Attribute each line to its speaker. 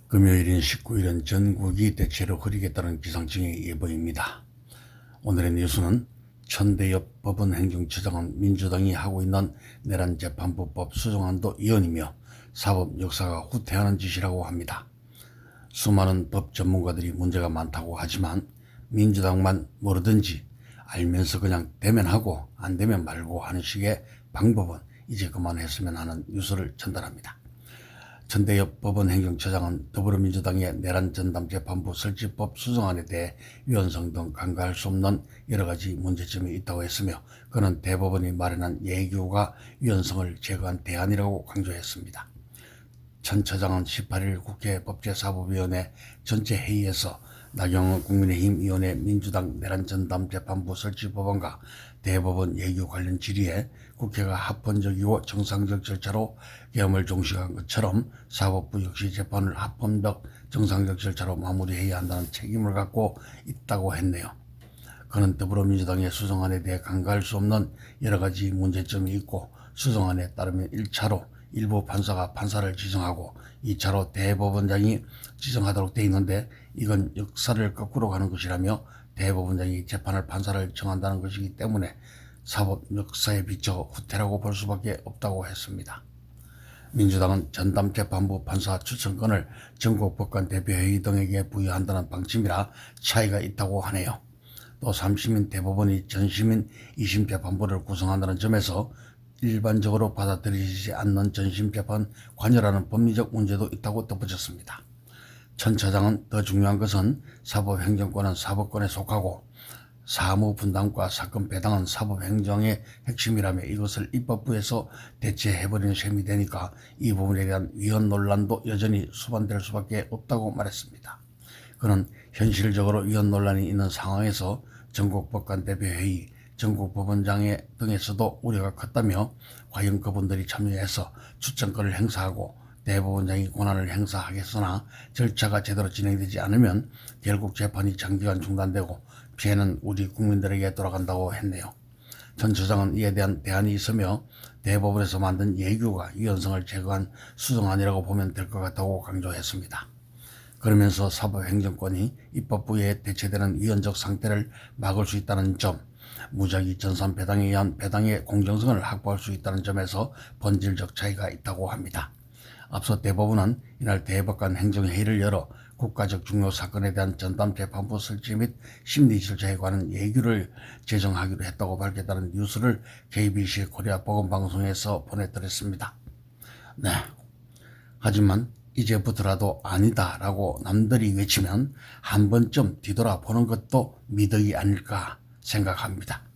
Speaker 1: 금요일인 19일은 전국이 대체로 흐리겠다는 기상청의 예보입니다. 오늘의 뉴스는 천대엽 법원행정처장은 민주당이 하고 있는 내란재판부법 수정안도 이언이며 사법 역사가 후퇴하는 짓이라고 합니다. 수많은 법 전문가들이 문제가 많다고 하지만 민주당만 모르든지 알면서 그냥 되면 하고 안 되면 말고 하는 식의 방법은 이제 그만했으면 하는 뉴스를 전달합니다. 천대엽 법원행정처장은 더불어민주당의 내란전담재판부 설치법 수정안에 대해 위헌성 등 간과할 수 없는 여러 가지 문제점이 있다고 했으며 그는 대법원이 마련한 예규가 위헌성을 제거한 대안이라고 강조했습니다. 천 처장은 18일 국회 법제사법위원회 전체 회의에서 나경원 국민의힘 의원의 민주당 내란전담재판부 설치법안과 대법원 예규 관련 질의에 국회가 합헌적이고 정상적 절차로 계엄을 종식한 것처럼 사법부 역시 재판을 합헌적 정상적 절차로 마무리해야 한다는 책임을 갖고 있다고 했네요. 그는 더불어민주당의 수정안에 대해 간과할 수 없는 여러 가지 문제점이 있고 수정안에 따르면 1차로 일부 판사가 판사를 지정하고 2차로 대법원장이 지정하도록 돼 있는데 이건 역사를 거꾸로 가는 것이라며 대법원장이 재판할 판사를 정한다는 것이기 때문에 사법 역사에 비춰 후퇴라고 볼 수밖에 없다고 했습니다. 민주당은 전담재판부 판사 추천권을 전국법관 대표회의 등에게 부여한다는 방침이라 차이가 있다고 하네요. 또 3심인 대법원이 전심인 2심 재판부를 구성한다는 점에서 일반적으로 받아들이지 않는 전심재판 관여라는 법리적 문제도 있다고 덧붙였습니다. 천 처장은 더 중요한 것은 사법행정권은 사법권에 속하고 사무분담과 사건 배당은 사법행정의 핵심이라며 이것을 입법부에서 대체해버리는 셈이 되니까 이 부분에 대한 위헌 논란도 여전히 수반될 수밖에 없다고 말했습니다. 그는 현실적으로 위헌 논란이 있는 상황에서 전국법관 대표회의, 전국법원장 등에서도 우려가 컸다며 과연 그분들이 참여해서 추천권을 행사하고 대법원장이 권한을 행사하겠으나 절차가 제대로 진행되지 않으면 결국 재판이 장기간 중단되고 피해는 우리 국민들에게 돌아간다고 했네요. 전 처장은 이에 대한 대안이 있으며 대법원에서 만든 예규가 위헌성을 제거한 수정안이라고 보면 될 것 같다고 강조했습니다. 그러면서 사법행정권이 입법부에 대체되는 위헌적 상태를 막을 수 있다는 점, 무작위 전산 배당에 의한 배당의 공정성을 확보할 수 있다는 점에서 본질적 차이가 있다고 합니다. 앞서 대법원은 이날 대법관 행정회의를 열어 국가적 중요 사건에 대한 전담재판부 설치 및 심리 절차에 관한 예규를 제정하기로 했다고 밝혔다는 뉴스를 KBC 코리아 보건방송에서 보내드렸습니다. 네. 하지만 이제부터라도 아니다라고 남들이 외치면 한 번쯤 뒤돌아보는 것도 미덕이 아닐까 생각합니다.